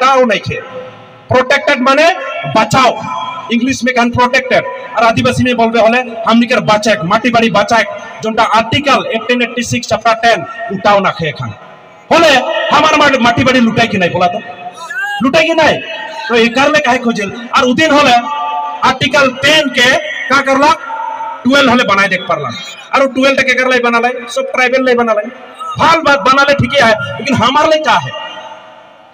बचाओ नहीं खे प्रोटेक्टेड माने बचाओ इंग्लिश में कहन प्रोटेक्टेड और आदिवासी में बोलबे हले हमनी के बचाक माटी बाड़ी बचाक जोंटा आर्टिकल 1886 चैप्टर 10 उठाओ ना खे खान हले हमार माटी बाड़ी लुटाई कि नहीं बोला तो लुटाई कि नहीं तो ये करले काहे खोजेल और उदिन हले आर्टिकल 10 के का करला 12 हले बनाए देख परला और 12 के करले बनाले सब ट्राइबल ले बनाले फाल बात बनाले ठीक है लेकिन हमार ले का है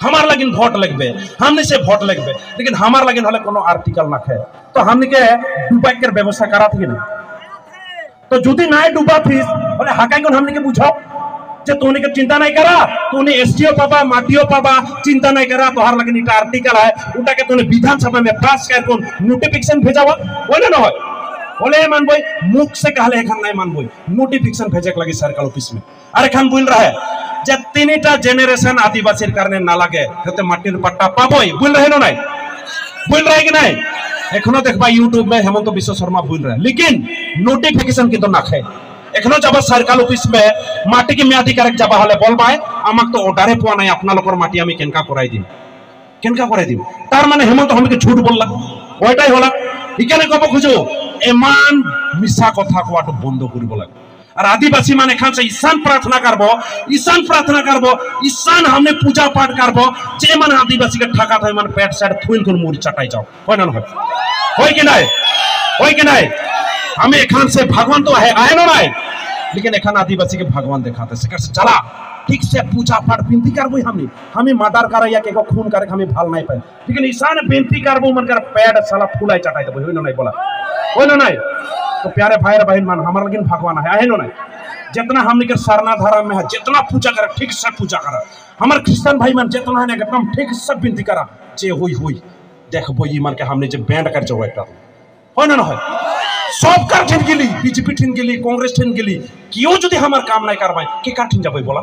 हमार लगिन वोट लगबे हमने से वोट लगबे लेकिन हमार लगिन हले कोनो आर्टिकल ना है तो हमने के डुबाई के व्यवस्था करा थी ना तो जुदी ना डुबा फीस बोले हाकाई कोन हमने के बुझाओ जे तूने के चिंता नहीं करा तूने एसटीओ पाबा माटीओ पाबा चिंता नहीं करा तो हर लगिन इटा आर्टिकल है उटा के तूने विधानसभा में पास कर कोन नोटिफिकेशन भेजावा बोले ना होय बोले मान भाई मुख से कहले एखन नहीं मान भाई नोटिफिकेशन भेजे के लगी सरकार ऑफिस में अरे खान बोल रहा है जे तीनटा जेनरेशन आदिवासी करने ना लगे तो माटिर पट्टा पाबोई बोल रहे नहीं बोल रहे कि नहीं एखनो देखबा यूट्यूब में हेमंत विश्व शर्मा बोल रहे लेकिन नोटिफिकेशन किंतु ना खाए एखनो जब सरकार ऑफिस में माटी की म्यादी करेक्ट जब हले बोलबाय आमाक तो ऑर्डरे पोआ नहीं अपना लोकर माटी आमी केनका कराई दिम तार माने हेमंत हमके झूठ बोलला ओइटाई होला इकाने कब खुजो एमान मिसा कथा कोआटो बंद करिब लागे और आदिवासी माने खान से ईशान प्रार्थना करबो ईशान हमने पूजा पाठ करबो जे मन आदिवासी के ठका था मन पेट साइड फूल कोन मुरी चटाई जाओ होय ना होय कि नहीं हमें एखान से भगवान तो है आए ना नहीं लेकिन एखान आदिवासी के भगवान दिखाते से चला ठीक से पूजा पाठ विनती करबो हमें मर्डर करे या केको खून करे हमें भाल नहीं पाए लेकिन ईशान विनती करबो मन कर पेट साला फूलाई चटाई देबो होय ना नहीं बोला होय ना नहीं तो प्यारे भाई और बहन मान हमार लेकिन भगवान है ना नहीं जितना हमने के सरना धर्म में है जितना पूजा करे ठीक से पूजा करा हमार क्रिश्चियन भाई मान जितना है एकदम ठीक से विनती करा जे होई देखबो ई मान के हमने जे बैंड कर जो एकटा होय ना होय सब कर ठिन गेली बीजेपी ठिन गेली कांग्रेस ठिन गेली कियो जदी हमार काम नहीं करबाई के का ठिन जाबई बोला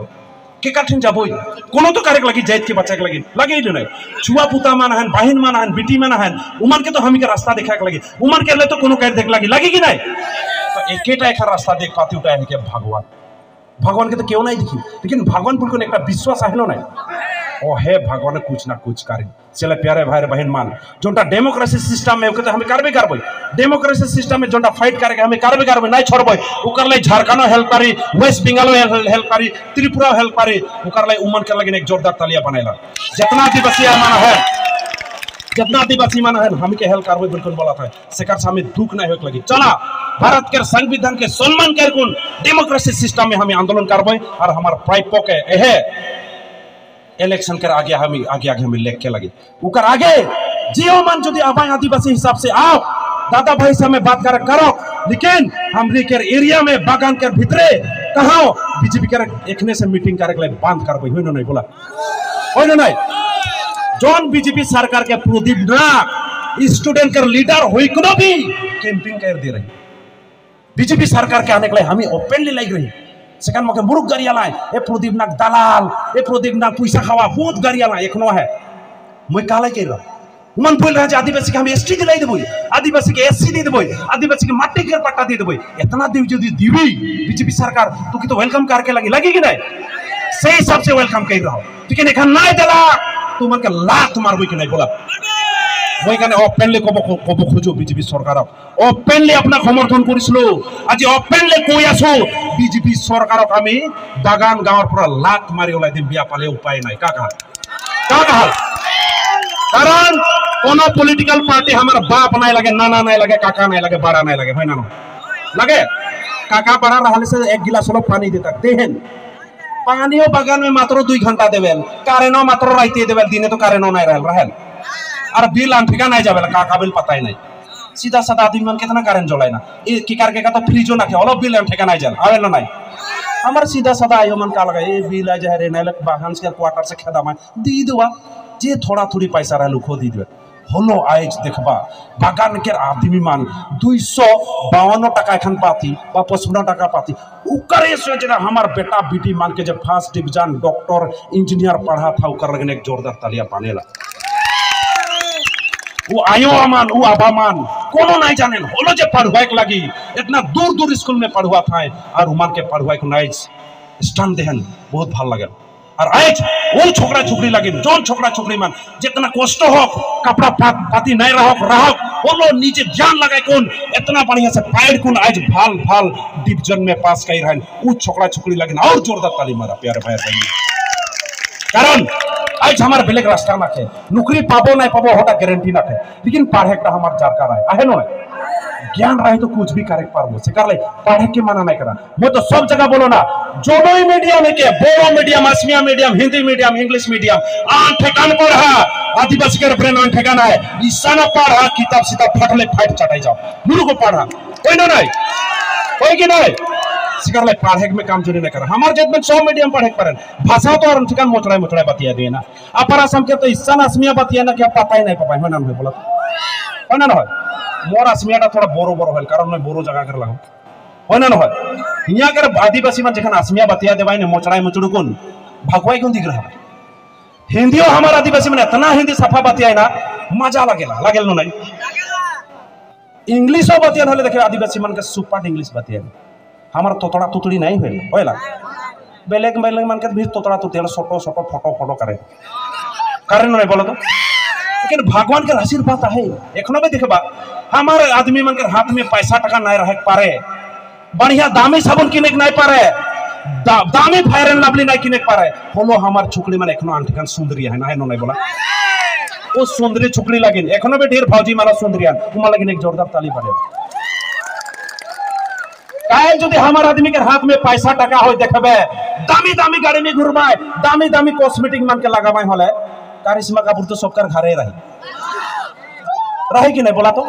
के का ठिन जाबई कोनो तो करे लगी जाइत के बच्चा के लगी नहीं छुआ पुता मान हन बहन मान हन बेटी मान हन उमर के तो हम के रास्ता दिखा के लगी उमर के ले तो कोनो कर देख लगी कि नहीं तो एकेटा एक रास्ता देख पाती उठा है के भगवान के तो क्यों नहीं दिखी लेकिन भगवान पुल को एक विश्वास है नहीं ओ है भगवान कुछ ना कुछ करे चले प्यारे भाई बहन मान जोटा डेमोक्रेसी सिस्टम में तो हमें करबे करबे डेमोक्रेसी सिस्टम में जोटा फाइट करके हमें करबे नहीं छोड़बे ओकर ले झारखंड हेल्प करी वेस्ट बंगाल हेल्प करी त्रिपुरा हेल्प करी ओकर ले उमन के लगे एक जोरदार तालियां बनेला जितना आदिवासी माना है हम के हेल्प करबे बिल्कुल बोला था सेकर सामने दुख नहीं होक लगी चला भारत के संविधान के सम्मान कर कोन डेमोक्रेसी सिस्टम में हमें आंदोलन करबे और हमार प्राइपो के एहे इलेक्शन कर आगे हमें लेख के लगे उकर आगे जियो मन जो आबाई आदिवासी हिसाब से आओ दादा भाई से हमें बात करो लेकिन हमरी के एरिया में बागान के भीतरे कहाँ बीजेपी के एकने से मीटिंग करे के बंद करबे होय ना नहीं बोला होय ना नहीं जौन बीजेपी सरकार के प्रदीप नाग स्टूडेंट के लीडर होई कोनो भी कैंपिंग कर दे रही बीजेपी सरकार के आने के लिए हमें ओपनली लग रही सेकंड मके मुरुक गरियाला ए प्रदीप नाग दलाल ए प्रदीप नाग पैसा खावा बहुत गरियाला एखनो है মই काले के र मन बोल रहा है आदिवासी के हम एसटी दिलाई देबो आदिवासी के एससी दे देबो आदिवासी के माटी के पट्टा दे देबो इतना देव जो दीवी बीजेपी सरकार तो की तो वेलकम करके लगी कि नहीं सही हिसाब से वेलकम कर रहा लेकिन एखन नहीं देला तू मन के लात मारबो कि नहीं बोला মই কানে ওপেনলি কব খুঁজো বিজেপি সরকারক ওপেনলি আপনার সমর্থন করেছিল আজি ওপেনলি কই আছো বিজেপি সরকারক আমি বাগান গাঁৱৰ পৰা লাত মাৰি ওলাই দিম বিয়া পালে উপায় নাই কাকা कारण कोनो पॉलिटिकल पार्टी हमारा बाप नहीं लगे नाना नहीं लगे काका नहीं लगे बड़ा नहीं लगे भाई ना लगे काका बड़ा रहने से एक गिलास लोग पानी देता देहन पानियों बगान में मात्र 2 घंटा देवेल कारेनो मात्र राइते देवेल दिने तो कारेनो नहीं रहल और बिल अंठिका नहीं जावेला काका बिल पता ही नहीं सीधा साधा आदमी मन कितना करेंट जलाए ना ये की करके का तो फ्रिजो ना के ऑल बिल अंठिका नहीं जाल आवेला नहीं हमार सीधा साधा आयो मन का लगा ए बिल आ जाए रे नहीं लग बागान से क्वार्टर से खेदा में दी देवा जे थोड़ा थोड़ी पैसा रहलु खो दी देवे हलो आइज देखबा बागान के आदमी मान 252 टाका एखन पाती बा 55 टाका पाती उकरे से जरा हमार बेटा बेटी मान के जब फर्स्ट डिवीजन डॉक्टर इंजीनियर पढ़ा था उकर लगने एक जोरदार तालियां पानेला वो आयो मान वो आबा मान कोनो नहीं जाने होलो जे पढ़वाए के लगी इतना दूर दूर स्कूल में पढ़वा था और उमान के पढ़वाए को नाइस स्टैंड देहन बहुत ভাল लगे और आज वो छोकरा छोकरी लगे जोन छोकरा छोकरी मान जितना कष्ट हो कपड़ा पाती नहीं रहो वो लोग नीचे ध्यान लगाए कौन इतना बढ़िया से पैर कौन आज भाल भाल डिवीजन में पास कर रहे वो छोकरा छोकरी लगे और जोरदार ताली मारा प्यारे भाई बहन कारण आज हमारे बेलेग रास्ता ना थे नौकरी पाबो नहीं पाबो होता गारंटी ना थे लेकिन पढ़े का हमारे दरकार है ना ज्ञान रहे तो कुछ भी करे पारबो से कर ले पढ़े के मना नहीं करा मैं तो सब जगह बोलो ना जोनो ही मीडियम है के Bodo medium Asamiya medium Hindi medium English medium आन ठेकान पढ़ा आदिवासी के ब्रेन आन ठेकाना है ईसा ना पढ़ा किताब सीता फटले फाइट चटाई जाओ मुरु को पढ़ा कोई ना नहीं कोई की नहीं सिकर ले पढ़े में काम चोरी नहीं करा हमारे जब में 100 मीडियम पढ़े पर भाषा तो और ठिकान मोचड़ाई बतिया दिए ना अपरा सम के तो ईसा ना असमिया बतिया ना क्या पता ही नहीं पापा है ना बोला है ना मोर असमियाटा थोड़ा बोरो बोरो है कारण मैं बोरो जगह कर लगाऊं है ना यहाँ कर आदिवासी में जखन असमिया बतिया देवाई ने मोचड़ाई मुचड़ू कौन भगवाई कौन दिख रहा हिंदियों हमारा आदिवासी में इतना हिंदी सफा बतिया ना मजा लगेला नहीं इंग्लिशो बतिया होले देखे आदिवासी मन के सुपर इंग्लिश बतिया हमारा तोतड़ा तुतड़ी नहीं होइला बेलेग मन के भी तोतड़ा तुतड़ी छोटो छोटो फोटो करे नहीं बोलो तो लेकिन भगवान के आशीर्वाद है एखनो भी देखबा हमारे आदमी मन के हाथ में पैसा टका नहीं रहे पारे बढ़िया दामी साबुन किने नहीं पारे दामी फायर एंड लवली नहीं किने पारे होलो हमार छुकड़ी मन एखनो आंटिकन सुंदरी है ना नहीं बोला वो सुंदरी छुकड़ी लगिन एखनो भी ढेर फौजी माला सुंदरियान उमा लगिन एक जोरदार ताली पड़े काहे जदि हमार आदमी के हाथ में पैसा टका होय देखबे दामी दामी गाड़ी में घुरबाय दामी दामी कॉस्मेटिक मन के लगाबाय होले कारिश्मा कपूर तो सबकर घरे रही कि नहीं बोला तो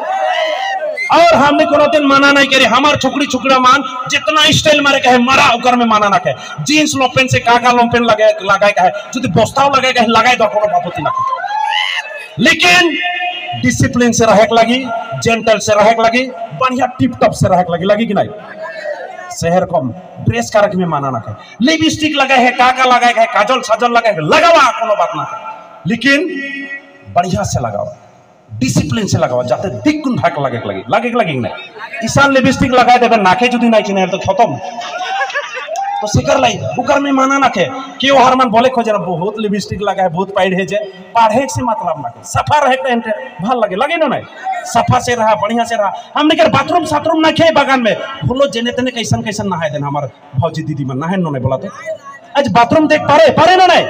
और हमने कोनो दिन माना नहीं करे हमार छुकड़ी छुकड़ा मान जितना स्टाइल मारे कहे मारा उकर में माना ना कहे जीन्स लोपेन से काका लोपेन लगाए कहे जो बस्ताव लगाए दो कोनो बापति ना लेकिन डिसिप्लिन से रहे लगी जेंटल से रहे लगी बढ़िया टिप टॉप से रहे लगी कि नहीं शहर को ड्रेस कारक में माना ना कहे लिपस्टिक लगाए है काका लगाए है काजल साजल लगाए लगावा कोनो बात ना लेकिन बढ़िया से लगाओ डिसिप्लिन से लगाओ जाते दिक्कुन भाग लगे नहीं ईशान लिपस्टिक लगाए देबे नाके जुदी नहीं चिन्हे तो खत्म तो सिकर लाई उकर में माना ना के क्यों हरमान बोले खोजे बहुत लिपस्टिक लगाए बहुत पढ़े जे पढ़े से मतलब ना के सफा रहे तो भल लगे ना नहीं सफा से रहा बढ़िया से रहा हमने के बाथरूम साथरूम ना खे बगान में बोलो जेने तेने कैसन नहाए देना हमार भौजी दीदी मन नहाए नहीं बोला तो आज बाथरूम देख पारे ना नहीं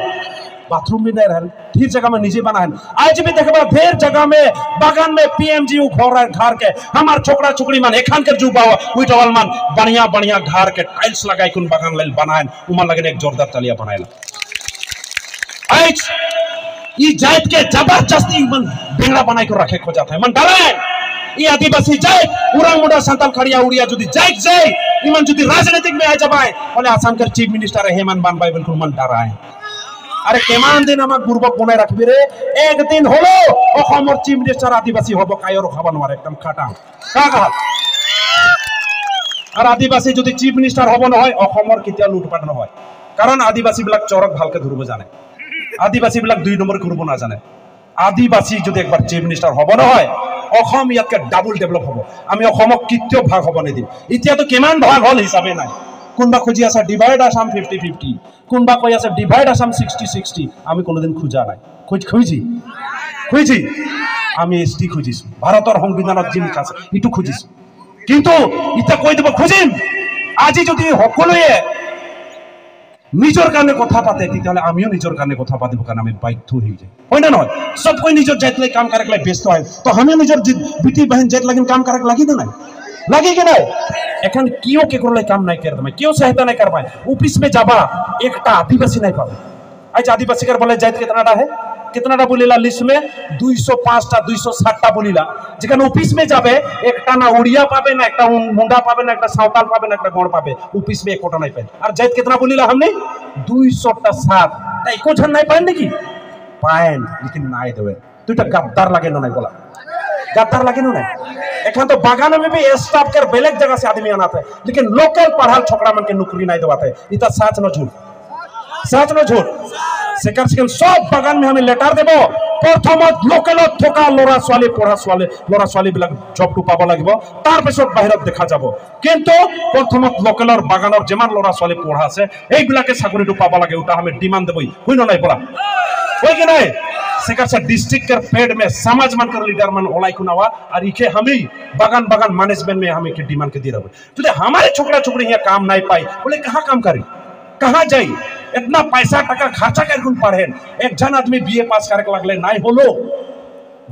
बाथरूम भी नहीं रहे ठीक जगह में निजी बना है आज भी देखबा ढेर जगह में बागान में पीएमजी घर के हमार छोकरा छोकरी मन एखान के जुबा उइटवल मन बढ़िया बढ़िया घर के टाइल्स लगाई कुन बागान लेल बनाए उमन लगे एक जोरदार तलिया बनाएला आज ई जात के जबरदस्ती मन बेंगड़ा बनाई को रखे खो जाता है मन डरे ई आदिवासी जात पूरा मुंडा संताल खड़िया उड़िया जदी जाए इमन जदी राजनीतिक में आ जाबाय बोले आसाम के चीफ मिनिस्टर हेमंत बानबाई बिल्कुल मन डरा है अरे केमान दिन आमाक बुर्बक बनाय राखबि रे एक दिन हलो अखमर चीफ मिनिस्टर आदिवासी हबो कायर खाबा नोरे एकदम खाटा का और आदिवासी जदि चीफ मिनिस्टर हबो न হয় अखमर कितिया लुटपाट न হয় कारण आदिवासी बिलाक चरक भालके धरबो जाने आदिवासी बिलाक 2 नम्बर करबो ना जाने आदिवासी जदि एक बार चीफ मिनिस्टर हबो न হয় अखम यातके डाबल डेभलप हबो आमी अखमक कितियो भाग हबो नै दिम इतिया तो केमान भाग हल हिसाबे নাই কোনবা খুঁজি আছে ডিভাইড আসাম 50-50 কোনবা কই আছে ডিভাইড আসাম 60-60 আমি কোনোদিন খুঁজা নাই খুঁজি আমি এসটি খুঁজিছো ভারতের সংবিধানত জিম আছে ইটু খুঁজিছো কিন্তু ইটা কই দেব খুঁজিম আজি যদি সকলোৱে নিজৰ কানে কথা পাতে তেতিয়ালে আমিও নিজৰ কানে কথা পাতিব কাৰণ আমি বাধ্য হৈ যাই হয় না নহয় সব কোই নিজৰ জাতলৈ কাম কাৰক লাই ব্যস্ত হয় তো আমি নিজৰ বিটি बहन জাত লাগিন কাম কাৰক লাগি না लगे कि नहीं एखन क्यों के काम नहीं कर क्यों सहायता नहीं कर पाए ऑफिस में जाबा एक आदिवासी नहीं पावे आज आदिवासी कर बोले जात कितनाटा बोलीला लिस्ट में 205टा 260टा बोलीला जेखन ऑफिस में जाबे एकटा ना उड़िया पाबे ना एकटा मुंडा पाबे ना एकटा सावताल पाबे ना एकटा गण पाबे ऑफिस में एकोटा नहीं पाए और जात कितना बोलीला हमने 207 एको जन नहीं पाए नेकी पाए लेकिन नाय देवे दुटा गद्दार लगे नहीं बोला गद्दार लगे ना एखन तो बागान में भी स्टाफ कर बेलेग जगह से आदमी आना है लेकिन लोकल पढ़ाल छोकरा मन के नौकरी नहीं देवाते इतना सच न झूठ সেকার সেকেন্ড সব বাগান में हमें लेटर দেব প্রথমত লোকেলত থকা লৰা ছোৱালী পঢ়া ছোৱালী লৰা ছোৱালী বিলাক জবটো পাব লাগিব তাৰ পিছত বাহিৰত দেখা যাব কিন্তু প্ৰথমত লোকেলৰ বাগানৰ যেমান লৰা ছোৱালী পঢ়া আছে এইবিলাকে চাকৰিটো পাব লাগে ওটা আমি ডিমান্ড দেবই হয় না নাই বলা হয় কি নাই सेकर से डिस्ट्रिक्ट के पेड में समाज मन कर लीडर मन ओलाई कुनावा और इके हमी बागान बागान मैनेजमेंट में हमें के डिमांड के दी रहे तो हमारे छोकरा छोकरी यहाँ काम नहीं पाई बोले कहाँ काम करी कहाँ जाई इतना पैसा टका खर्चा कर पढ़े एक जन आदमी बीए पास करके लगले नहीं होलो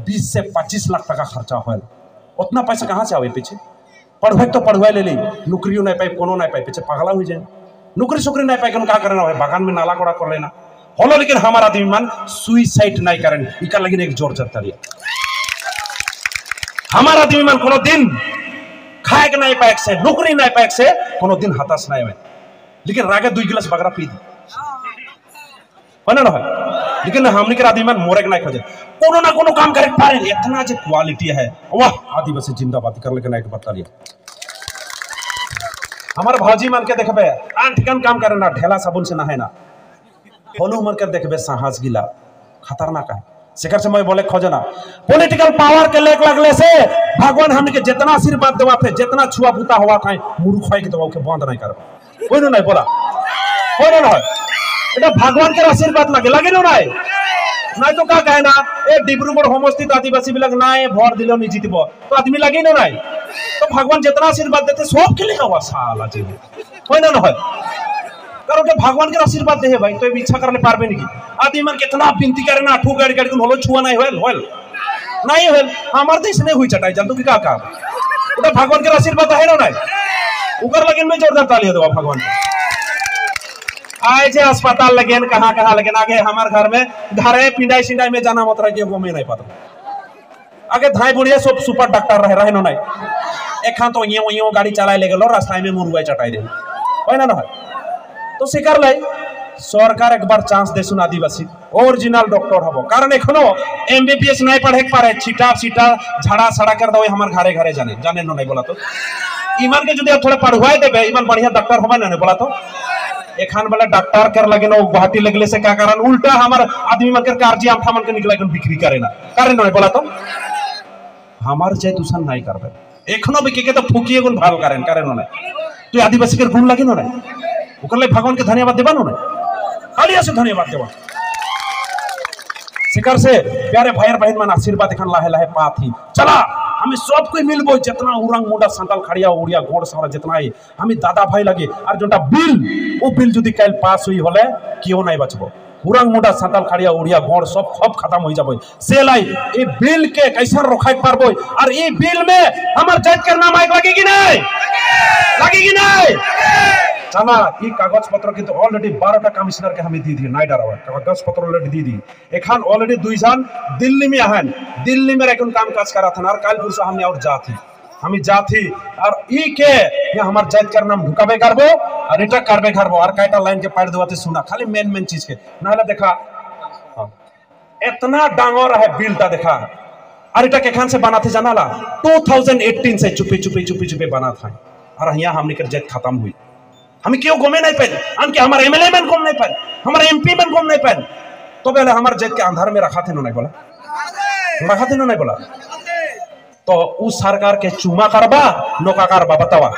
20 से 25 लाख टका खर्चा हो उतना पैसा कहाँ से आवे पीछे पढ़वे तो पढ़वा ले ली नौकरियों नहीं पाई कोनो नहीं पाई पीछे पागला हो जाए नौकरी सोकरी नहीं पाई क्या करना है बागान में नाला कोड़ा कर लेना होलो लेकिन हमारा आदमी मन सुइसाइड नहीं करें इका लगिन एक जोर जरता लिया हमारा आदमी मन कोनो दिन खाए के नहीं पाए से नौकरी नहीं पाए से कोनो दिन हताश नहीं हुए लेकिन रागे 2 गिलास बगरा पी दी ना है लेकिन हमने के आदमी मन मोरे के नहीं खोजे कोनो ना कोनो काम करे पारे इतना जे क्वालिटी है वाह आदिवासी जिंदाबाद कर लेके नहीं बता लिया हमारे भाजी मन के देखबे आन ठिकान काम करे ना ढेला साबुन से नहाए ना होलू मर कर देखबे साहस गिला खतरनाक है सेकर से मैं बोले खोजना पॉलिटिकल पावर के लेक लगले से भगवान हमने के जितना आशीर्वाद देवा थे जितना छुआ बूता हुआ था मूर्ख होय के दवा के बंद नहीं करबा कोई नहीं बोला कोई नहीं এটা भगवान के आशीर्वाद लगे लगे नहीं तो का कहे ना ए डिब्रूगढ़ होमस्थित आदिवासी बिलग ना भर दिलो नहीं जीतब तो आदमी लगे नहीं तो भगवान जितना आशीर्वाद देते सब के लिए हुआ साला जी कोई ना कारण के भगवान के आशीर्वाद दे भाई तो इच्छा करने पारबे नहीं आदमी मन कितना बिनती करे ना ठू गाड़ी गाड़ी होलो छुआ नहीं होल नहीं होल हमार देश नहीं हुई चटाई जानतो कि का उटा भगवान के आशीर्वाद है ना नहीं उकर लगन में जोरदार ताली दो भगवान आए जे अस्पताल लगन कहां लगन आगे हमार घर में घरे पिंडाई सिंडाई में जाना मत रहे वो में नहीं पता आगे धाई बुढ़िया सब सुपर डॉक्टर रहे ना नहीं एखान तो यो गाड़ी चलाए ले गेलो रास्ता में मुरुआ चटाई दे होय ना तो स्वीकार लाई सरकार एक बार चांस दे सुन आदिवासी ओरिजिनल डॉक्टर हबो कारण एखनो एमबीबीएस नहीं पढ़े पारे छिटा सीटा झाड़ा सड़ा कर दो हमार घरे घरे जाने नहीं बोला तो ईमान के जो थोड़े पढ़वाए देबे ईमान बढ़िया डॉक्टर होबे ना बोला तो एखान वाला डॉक्टर कर लगे ना गुवाहाटी लगले से क्या कारण उल्टा हमार आदमी मन कर कार्जी आमठा मन के निकला के बिक्री करे ना कारण नहीं बोला तो हमार जे दूषण नहीं करबे एखनो भी के तो फुकिए गुण भाल करें कारण नहीं तो आदिवासी के गुण लगे ना ओकरले भगवान के धन्यवाद देबा ना हालिया से धन्यवाद देबा शिकार से प्यारे भाई बहन मन आशीर्वाद एखन लाहे लाहे पाथी चला हमें सब कोई मिलबो जितना उरंग मुंडा संताल खड़िया उड़िया गोड़ सारा जितना है हमें दादा भाई लगे और जोटा बिल वो बिल जदि कल पास हुई होले क्यों नहीं बचबो उरंग मुंडा संताल खड़िया उड़िया गोड़ सब खत्म हो जाबो से लाई ए बिल के कैसा रोखाई पारबो और ए बिल में हमर जात के नाम आइक लगे कि नहीं चला ई कागज पत्र किंतु ऑलरेडी 12टा कमिश्नर के हमें दी थी नाइडा राव कागज पत्र ऑलरेडी दी एखान ऑलरेडी 2 जन दिल्ली में आहन दिल्ली में रहकर काम काज करा था और काल पुरसा हमने और जाती और ई के ये हमार जात कर नाम ढुकाबे करबो और एटा करबे करबो और काइटा लाइन के पाड़ देवाते सुना खाली मेन चीज के नाला देखा इतना डांगर है बिलटा देखा और एटा के खान से बना थे जानाला 2018 से चुपी बना था और यहाँ हमने कर जात खत्म हुई हमें क्यों घूमे नहीं पाए अनके हमारे एमएलए में घूम नहीं पाए हमारे एमपी में घूम नहीं पाए तो पहले हमारे जेट के अंधार में रखा थे नहीं बोला तो उस सरकार के चुमा करबा नौका करबा बतावा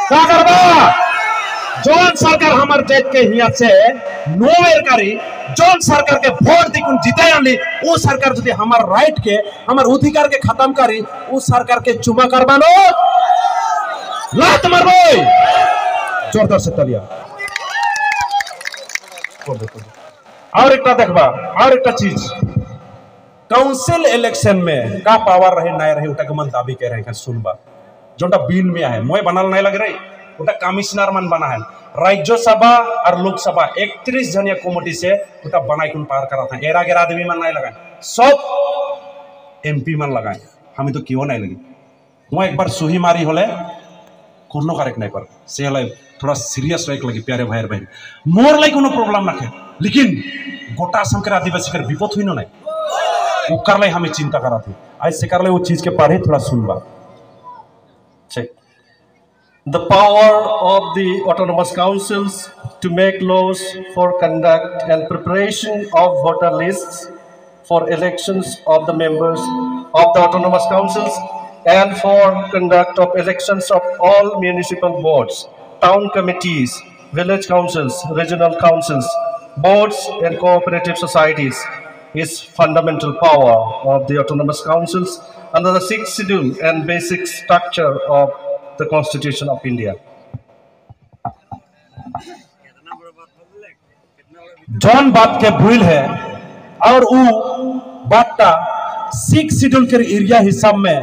क्या करबा जोन सरकार हमारे जेट के हिया से नोवेर करी जोन सरकार के वोट दिकुन जीते आली वो सरकार यदि हमार राइट के हमार अधिकार के खत्म करी उस सरकार के चुमा करबा नो लात मारबो जोरदार से तालियां और एक देखबा और एक चीज काउंसिल इलेक्शन में का पावर रहे नहीं रहे उटा के मन दाबी कह रहे हैं सुनबा जोटा बिल में है मोय बनाल नहीं लग रही उटा कमिश्नर मन बना है राज्यसभा और लोकसभा 31 जनिया कमिटी से उटा बनाई कुन पार करा था एरा गेरा आदमी मन नहीं लगाए सब एमपी मन लगाए हमें तो क्यों नहीं लगी मोय एक बार सुही मारी होले कोनो करेक्ट नहीं पर से लाई थोड़ा सीरियस रहे लगी प्यारे भाई बहन मोर लाई कोनो प्रॉब्लम ना लेकिन गोटा संकर आदिवासी कर विपद हुई नहीं वो कर लाई हमें चिंता करा थी आज से कर ले वो चीज के पढ़े थोड़ा सुनबा The power of the autonomous councils to make laws for conduct and preparation of voter lists for elections of the members of the autonomous councils and for conduct of elections of all municipal boards, town committees, village councils, regional councils, boards and cooperative societies is fundamental power of the autonomous councils under the 6th schedule and basic structure of the Constitution of India. जौन बात के भूल है और वो बात का 6 schedule के एरिया हिसाब में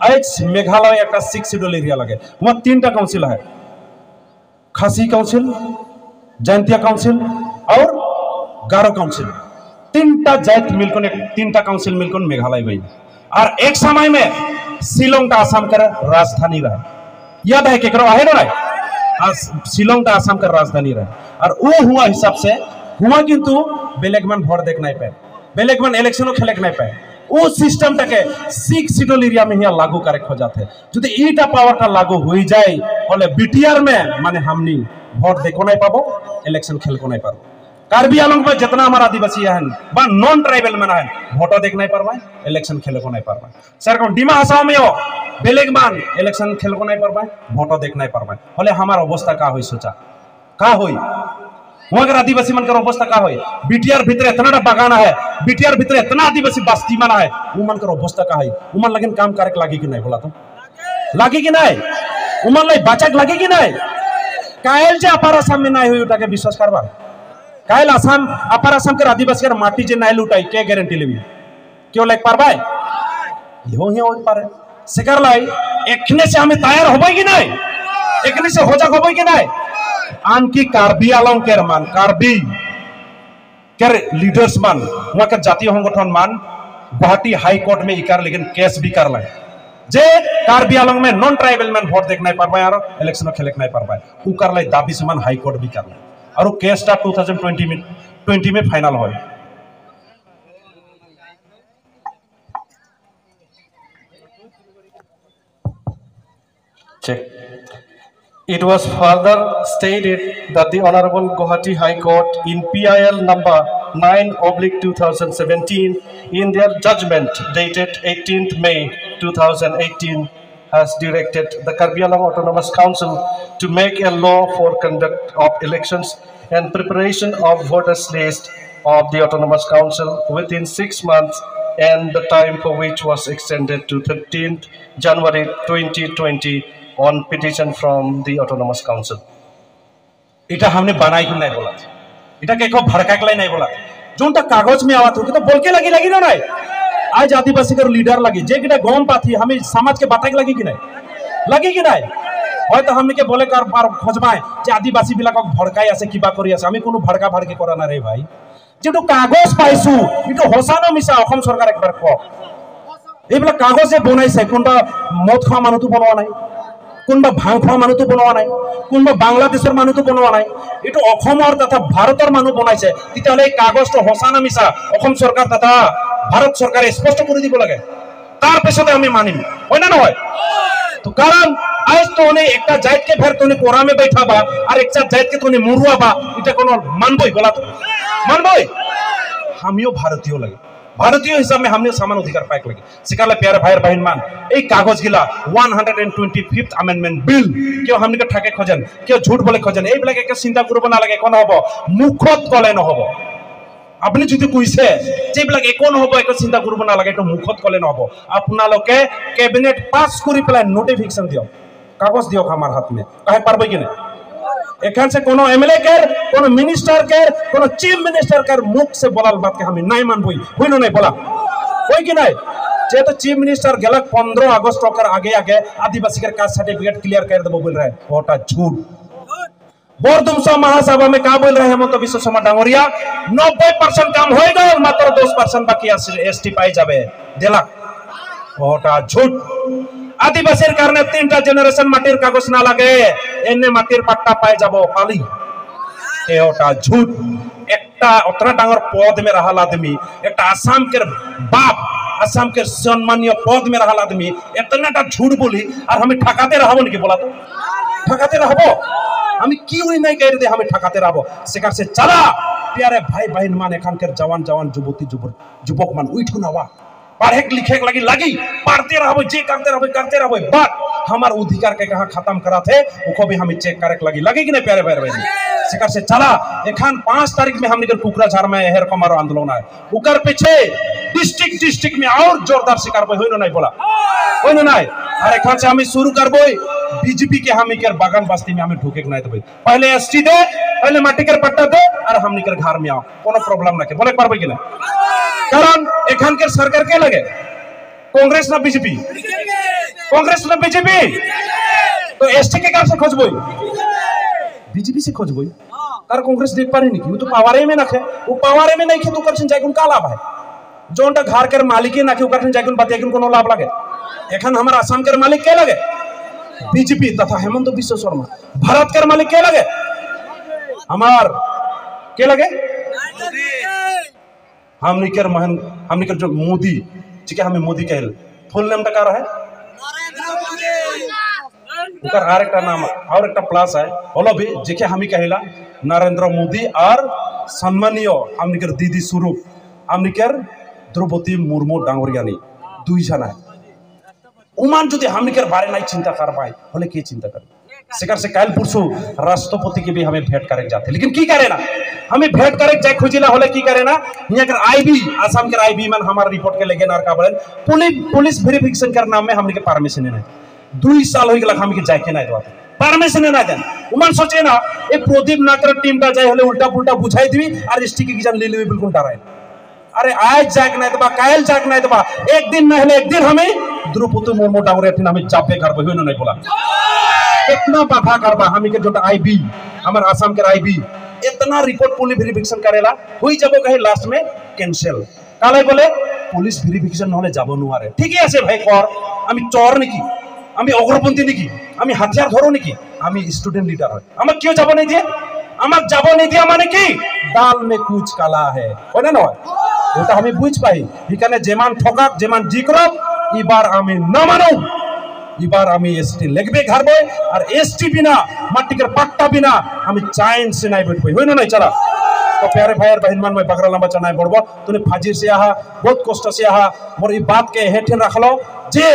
आज मेघालय एक 6 शेड्यूल एरिया लगे वहाँ 3टा काउंसिल है खासी काउंसिल जयंतिया काउंसिल और गारो काउंसिल 3टा जात मिलकर 3टा काउंसिल मिलकर मेघालय भाई और एक समय में शिलोंग का आसाम का राजधानी रहा याद है केकरो आहे ना शिलोंग का आसाम का राजधानी रहा और वो हुआ हिसाब से हुआ किंतु बेलेगमान भोट देख नहीं पाए बेलेगमान इलेक्शन खेले नहीं पाए वो सिस्टम टाके 6 शेड्यूल एरिया में यहाँ लागू करे हो जाते जो ईटा पावर का लागू हो जाए बोले बीटीआर में माने हमनी भोट देखो नहीं पाबो इलेक्शन खेल को नहीं पाबो कार्बी आंगलंग में जितना हमारा आदिवासी है बा नॉन ट्राइबल में है भोटो देख नहीं पारबाय इलेक्शन खेल को नहीं पारबाय सर को डिमा हासाओ में हो बेलेगमान इलेक्शन खेल को नहीं पारबाय भोटो देख नहीं पारबाय बोले हमारा अवस्था का होई सोचा का होई वहां के आदिवासी मन का अवस्था का होई बीटीआर भीतर इतना बगाना है बीटीआर भीतर इतना आदिवासी बस्ती माना है वो मन का अवस्था का है उमन लगन काम करे लागी कि नहीं बोला तो लागी कि नहीं उमन लाई बाचक लागी कि नहीं कायल जे अपार असम में नहीं हुई उठाके विश्वास करबा कायल असम अपार असम के आदिवासी के माटी जे नहीं लुटाई के गारंटी लेबी क्यों लेक पारबाय यो ही हो पारे सिकर लाई एकने से हमें तैयार होबई कि नहीं एकने से हो जा होबई कि नहीं आन की कार्बी आलम के मान कार्बी के लीडर्स मान वहां के जातीय संगठन मान गुवाहाटी हाई कोर्ट में इकार लेकिन केस भी कर लाए जे कार्बी आलम में नॉन ट्राइबल में वोट देख नहीं पारबाय और इलेक्शन खेले नहीं पारबाय उ कर लाई दाबी से मान हाई कोर्ट भी कर लाए और केस 2020 में फाइनल हो Check. It was further stated that the Honorable Guwahati High Court in PIL number 9/2017 in their judgment dated 18th May 2018 has directed the Karbi Anglong Autonomous Council to make a law for conduct of elections and preparation of voters list of the Autonomous Council within 6 months and the time for which was extended to 13th January 2020 on petition from the Autonomous Council. इटा हमने बनाई क्यों नहीं बोला इटा के को भड़का के नहीं बोला जोंटा कागज में आवत हो तो बोल के लगी ना नहीं आज आदिवासी का लीडर लगी जे किटा गम पाथी हमें समाज के बात लगी कि नहीं হয় তো हमने के बोले कर बार खोजबाय जे आदिवासी बिला को भड़काई আছে কিবা কৰি আছে আমি কোনো ভড়কা ভড়কি কৰা না রে ভাই যেটো কাগজ পাইছো ইটো হোসানো মিছা অসম সরকার একবার ক এইবিলাক কাগজে বনাইছে কোনটা মদ খোৱা মানুহটো বনোৱা নাই কোনবা ভাং খোৱা মানুহটো বনোৱা নাই কোনবা বাংলাদেশৰ মানুহটো বনোৱা নাই এটো অসমৰ তথা ভাৰতৰ মানুহ বনাইছে তেতিয়ালে এই কাগজটো হোসানো মিছা অসম সরকার তথা ভারত সরকারে স্পষ্ট করে দিব লাগে তার পেছনে আমি মানিম হয় না নহয় तो कारण आज तो ने एकटा जात के फिर तोने कोरा में बैठा बा और एक जात के तोने मुरुआ बा इटा कोनो मानबई बोला तो मानबई हमियो भारतीय लगे भारतीय हिसाब में हमने समान अधिकार पाए लगे सिकाले प्यारे भाई बहन मान ए कागज गिला 125th अमेंडमेंट बिल क्यों हमने के ठाके खोजन क्यों झूठ बोले खोजन ए बिला के चिंता करब ना लगे कोन हबो मुखत कले न हबो আপনি যদি কইছে যেবিলাক একো নহব একো চিন্তা কৰিব না লাগে এটা মুখত কলে নহব আপোনালোকে ক্যাবিনেট পাস কৰি পেলাই নোটিফিকেশন দিও কাগজ দিও আমার হাত में কাহে পারবে কি না এখান से कोनो एमएलए के कोनो मिनिस्टर के कोनो चीफ मिनिस्टर के मुख से बोलाल बात के हम नहीं मानबई होइनो नहीं बोला होई कि नहीं जे तो चीफ मिनिस्टर गेलक 15 अगस्त के आगे आदिवासी के कास्ट सर्टिफिकेट क्लियर कर देबो बोल रहा है ओटा झूठ बोरदुमसा महासभा में क्या बोल रहे हैं हेमंत बिश्व शर्मा डांगरिया 90% काम होएगा और मात्र 10% बाकी एसटी पाई जाबे देला ओटा झूठ आदिवासी कारणे 3टा जनरेशन माटिर कागज ना लागे एने माटिर पट्टा पाई जाबो खाली ए ओटा झूठ एकटा उतना डांगर पद में रहल आदमी एकटा आसाम के बाप आसाम के सम्मानीय पद में रहल आदमी इतनाटा झूठ बोली और हमें ठकाते रहबो नहीं बोला तो ঠকাতে रहबो আমি क्यों नहीं कह रहे हमें ঠকাতে रहबो সেকার সে चला प्यारे भाई बहन मान एखानकर जवान जवान युवती युवक मान उठ नवा पढ़े लिखे लगी पढ़ते रहबो जे करते रहबो बट हमार अधिकार के कहां खत्म करा थे उको भी हमें चेक करे लगी कि नहीं प्यारे भाई बहन सेकर से चला एखान 5 तारीख में हमने कुकराझार में हेर कमारो आंदोलन है उकर पीछे डिस्ट्रिक्ट में और जोरदार शिकार होइनो नहीं बोला होइनो नहीं और एखान से हमें शुरू करबो बीजेपी के हमें कर बागान बस्ती में हमें ढुके नहीं देबे पहले एसटी दे पहले माटी कर पट्टा दे और हमने कर घर में आओ कोनो प्रॉब्लम ना के बोले पारबे कि ना कारण एखान के सरकार के लगे कांग्रेस ना बीजेपी तो एसटी के कार से खोजबो बीजेपी से खोजबो कार कांग्रेस देख पारे नहीं वो तो पावारे में ना खे वो पावारे में नहीं खे तो करछन जाय का लाभ है जोनटा घर के मालिक ना के करछन जाय बात एकन कोनो लाभ लागे एखन हमर असम के मालिक के लगे बीजेपी तथा हेमंत बिश्व शर्मा भारत के मालिक के लगे हमार के लगे हमनी कर जो मोदी जी के हमें मोदी कहल फुल नेम का रहे उकर आर एक नाम और एक प्लस है बोलो भी जेके हमी कहला नरेंद्र मोदी और सम्मानीय हमनी कर दीदी स्वरूप हमनी कर द्रौपदी मुर्मू डांगरियानी दुई जना है उमान जो हमनी कर बारे नहीं चिंता कर पाए बोले के चिंता कर सेकर से काल पुरसु राष्ट्रपति के भी हमें भेंट करे जाते लेकिन की करे ना हमें भेंट करे जाय खोजिला होले की करे ना हिया कर आईबी असम के आईबी मन हमार रिपोर्ट के लेके नार का बोले पुलिस वेरिफिकेशन कर नाम में हमनी के परमिशन नहीं 2 साल हो गेल हम के जाय के नहीं दवा परमिशन नहीं देन उमन सोचे ना ए प्रदीप नाकर टीम का जाय होले उल्टा पुल्टा बुझाई दिबी और एसटी के एग्जाम ले लेबे बिल्कुल डराए अरे आज जाके नहीं दबा कायल जाके नहीं दबा एक दिन नहीं एक दिन हमें द्रौपदी मुर्मू डांगरिया हमें जापे करबे होइनो नहीं बोला कितना बाधा करबा हमी के जो आईबी हमर असम के आईबी इतना रिपोर्ट पुलिस वेरिफिकेशन करेला हुई जब कहे लास्ट में कैंसिल काले बोले पुलिस वेरिफिकेशन নহলে যাব নোৱাৰে ঠিকই আছে ভাই কর আমি চোর নাকি আমি অগ্রপন্থী নাকি আমি হাতিয়ার ধরো নাকি আমি স্টুডেন্ট লিডার হয় আমাক কিয় যাব নাই দিয়ে আমাক যাব নাই দিয়া মানে কি দাল মে কুছ কালা है হয় না নয় ওটা আমি বুঝ পাই এখানে যেমান ঠকাক যেমান জিকরক এবার আমি না মানো इबार हमें एसटी लगबे घर बे और एसटी बिना माटी कर पट्टा बिना हमें चैन से नहीं बैठ पाई होइनो नहीं चला तो प्यारे भाई और बहन मान मैं बकरा लंबा चनाई पड़बो तूने फाजिर से आहा बहुत कष्ट से आहा मोर ई बात के हेठे रखलो जे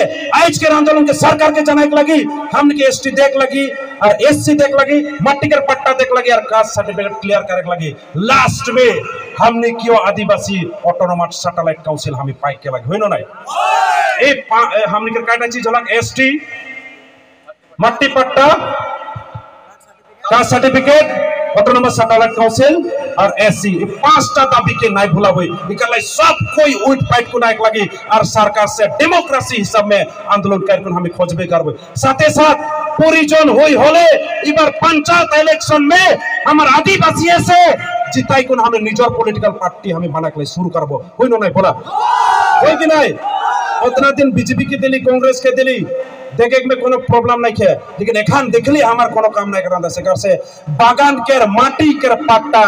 आज के आंदोलन के सरकार के जनाई लगी हमने के एसटी देख लगी और एससी देख लगी माटी कर पट्टा देख लगी और कास्ट सर्टिफिकेट क्लियर करे लगी लास्ट में हमने क्यों आदिवासी ऑटोनोमस सैटेलाइट काउंसिल हमें पाई के लगी होइनो नहीं हमने कर काटा चीज होला एसटी मट्टी पट्टा caste certificate autonomous satellite council और एससी ये 5टा दाबी के नहीं भुलाबे इकल्ला सब कोई उठ फाइट को नायक लगी और सरकार से डेमोक्रेसी हिसाब में आंदोलन करके हमें खोजबे करबे साथे साथ पूरी जोन होई होले इबार पंचायत इलेक्शन में हमर आदिवासी से जिताई को हमें निजर पॉलिटिकल पार्टी हमें बना के शुरू करबो होइनो नहीं बोला होई कि नहीं उतना दिन बीजेपी के दिली कांग्रेस के दिली देखे में कोनो प्रॉब्लम नहीं है लेकिन एखान देखली हमार कोनो काम नहीं करना से से बागान के माटी के पट्टा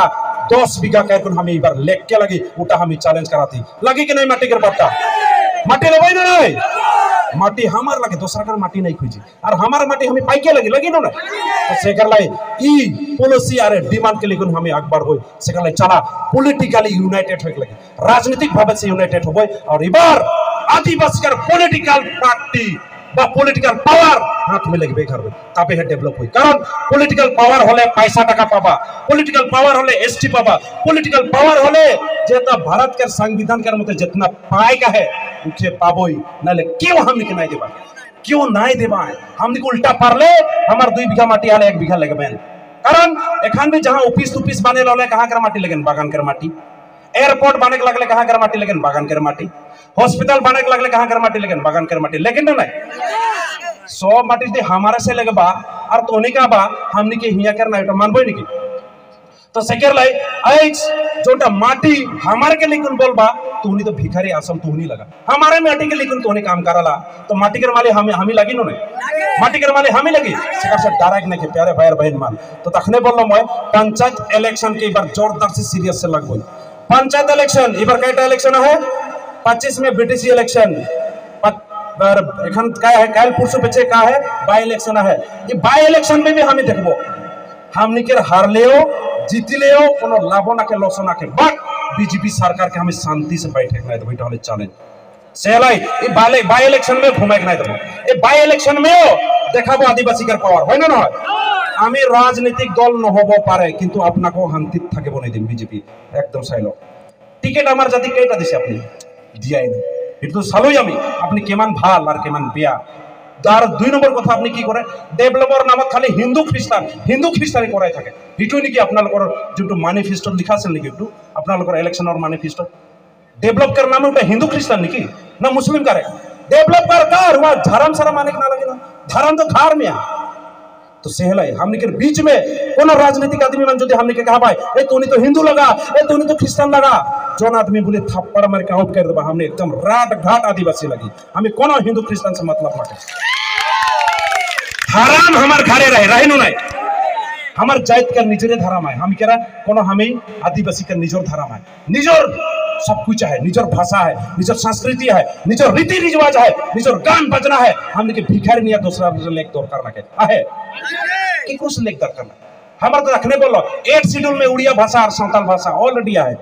10 बीघा के हमें इबार लेक के लगी उटा हमें चैलेंज कराती लगी कि नहीं माटी के पट्टा माटी लेबै ना नहीं माटी हमार लगे दूसरा का माटी नहीं खोजी और हमार माटी हमें पाई के लगी ना तो सेकर लाई ई पॉलिसी अरे डिमांड के लिए हमें अखबार होई सेकर लाई चला पॉलिटिकली यूनाइटेड होय लगे राजनीतिक भाव से यूनाइटेड होबो और इबार आदिवासी का पॉलिटिकल पार्टी बा पॉलिटिकल पावर हाथ में लगबे करबे तबे है डेवलप होई कारण पॉलिटिकल पावर होले पैसा टाका पाबा पॉलिटिकल पावर होले एसटी पाबा पॉलिटिकल पावर होले जेता भारत के संविधान के मते जितना पाएगा है उके पाबोई नाले क्यों हमने के नहीं देबा क्यों नहीं देबा हमने को उल्टा पारले हमार 2 बीघा माटी हाले 1 बीघा लगबेन कारण एखान भी जहां ऑफिस बने लले कहां कर माटी लगन बागान कर माटी एयरपोर्ट बने के लगले कहां कर माटी लगन बागान कर माटी हॉस्पिटल बने के लगले कहां कर माटी लगन बागान कर माटी लेकिन ना नहीं सब माटी दे हमारे से लगबा और तोने का बा हमनी के हिया कर ना मानबो नहीं तो सेकर लाई आज जोटा माटी हमारे के लेकिन बोलबा तूनी तो भिखारी आसम तूनी लगा हमारे माटी के लेकिन तूने काम करला तो माटी के माले हमें लगी नो नहीं माटी के माले हमें लगी सेकर से डायरेक्ट नहीं के प्यारे भाई बहन मान तो तखने बोललो मैं पंचायत इलेक्शन के बार जोरदार से सीरियस से लगबो पंचायत इलेक्शन इबार कयटा इलेक्शन है 25 में बीटीसी इलेक्शन एखन क्या है कल पुरसु पेचे का है बाई इलेक्शन है ये बाई इलेक्शन में भी हमें देखबो हमनी के हारलेओ जीतलेओ कोनो लाभो ना के लसो ना के बट बीजेपी सरकार के हमें शांति से बैठे ना देबो এটা হলে চ্যালেঞ্জ সেলাই এই বাই ইলেকশন में ঘুমাই না দেবো এই বাই ইলেকশন মেও দেখাবো আদিবাসীদের পাওয়ার হয় না না আমি রাজনৈতিক দল নহব পারে কিন্তু আপনাকেও শান্তিত থাকিব নাই দিম বিজেপি একদম চাইলো টিকেট আমার জাতি কেইটা দিছে আপনি দিয়াই না এটা তো চালুই আমি আপনি কেমান ভাল আর কেমান বেয়া আর 2 নম্বর কথা আপনি কি করে ডেভেলপার নামত খালি হিন্দু খ্রিস্টানি করাই থাকে হিটু নেকি আপনাদের যেটো ম্যানিফেস্টো লিখা আছে নেকি একটু আপনাদের ইলেকশনৰ ম্যানিফেস্টো डेवलप करना में हिंदू क्रिश्चियन नहीं ना मुस्लिम करे डेवलप कर हुआ धर्म सारा माने ना लगे ना धर्म तो घर में तो सेहला हमने के बीच में कोनो राजनीतिक आदमी मन जो हमने के कहा भाई ए तूने तो हिंदू लगा ए तूने तो क्रिश्चियन लगा जोन आदमी बोले थप्पड़ मार के आउट कर देबा हमने एकदम रात घाट आदिवासी लगी हमें कोनो हिंदू क्रिश्चियन से मतलब ना धर्म हमार घरे रहे नु नहीं हमार जात का निजरे धर्म है हम केरा कोनो हमें आदिवासी का निजर धर्म है निजर सब कुछ है निजर भाषा है निजर संस्कृति है निजर रीति रिवाज है निजर गान बजना है हमने के भिखारी नहीं दूसरा लेख तोड़ करना के आहे कि कुछ लेख तोड़ करना हमारे तो रखने बोलो 8 शेड्यूल में उड़िया भाषा और सावताल भाषा ऑलरेडी है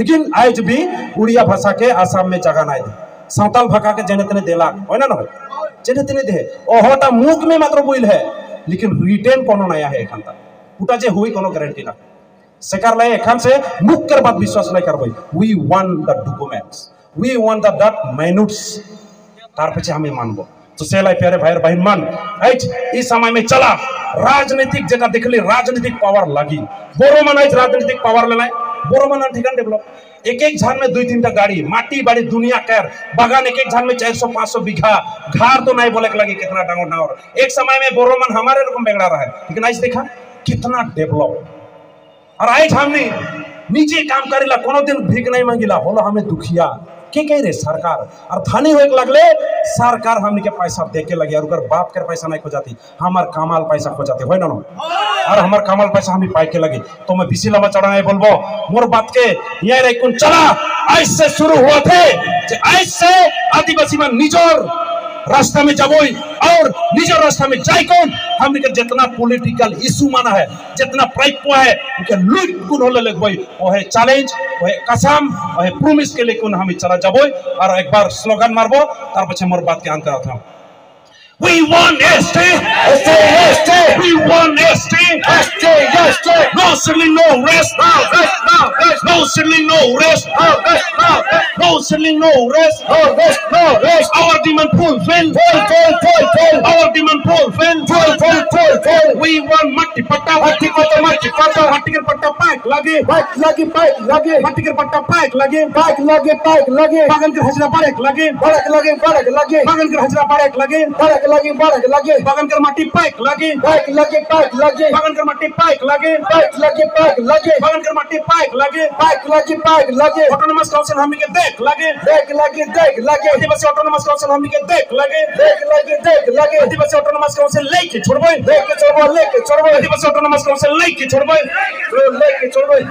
लेकिन आज भी उड़िया भाषा के आसाम में जगह नहीं दे सावताल भाषा के जने तने देला होय ना जने तने दे ओहोटा मुख में मात्र बोल है लेकिन रिटेन कोनो नया है एखान तक उटा जे हुई कोनो गारंटी ना सेकार लाई एखान से मुख कर बात विश्वास नहीं करबई we want the documents we want the dot minutes तार पछे हमें मानबो तो सेलाई प्यारे भाई बहन मान आज इस समय में चला राजनीतिक जगह देखली राजनीतिक पावर लगी बोरो मन आज राजनीतिक पावर लेना बोरो मन ठिकान डेवलप एक झान में 2-3 टा गाड़ी माटी बाड़ी दुनिया कर बागान एक झान में 400-500 बीघा घर तो नहीं बोले के लगी कितना डांगोर डांगोर एक समय में बोरो मन हमारे रकम बेगड़ा रहा है लेकिन आज देखा कितना डेवलप और आज हमने नीचे काम करेला कोनो दिन भीख नहीं मांगिला होला हमें दुखिया के कह रहे सरकार और धनी होए लगले सरकार हमने के पैसा दे के लगे और अगर बाप के पैसा नहीं खो जाती हमार कमाल पैसा खो जाते होय ना और हमार कमाल पैसा हमें पाई के लगे तो मैं बिसी लम्बा चढ़ा है बोलबो मोर बात के ये रे कौन चला आज से शुरू हुआ थे आज से आदिवासी में निजोर रास्ता में जाबोई और निजर रास्ता में जाए कौन हमने के जितना पॉलिटिकल इशू माना है जितना प्राइपो है उनके लूट कुन होले लगबई वो है चैलेंज वो है कसम वो है प्रॉमिस के लिए कौन हम चला जाबोई और एक बार स्लोगन मारबो तार पछे मोर बात के अंत करत हम We want ST, ST, ST. We want ST, ST, ST. No settling, no rest, no rest, no rest. No settling, no rest, no rest, no rest. No settling, no rest, no rest, no rest. Our demand fulfill, full. Our demand fulfill, full. We want matti patta, matti ke patta pack lage, matti ke patta pack lage. Bagan ke hajra pack lage, bagan ke hajra pack lage. बागन कर माटी पाइक लगे बागन कर माटी पाइक लगे बागन कर माटी पाइक लगे autonomous council हमनी के देख लगे आदिवासी ऑटोनोमस काउंसिल हमनी के देख लगे आदिवासी ऑटोनोमस काउंसिल लेके छोड़बे आदिवासी ऑटोनोमस काउंसिल लेके छोड़बे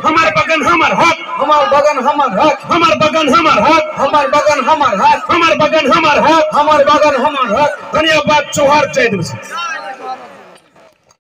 हमार बगन हमार हक हमार बगन हमार हक हमार बगन हमार हक हमार बगन हमार हक हमार बगन हमार हक हमार बगन हमार हक धन्यवाद जोहार जय दिवस।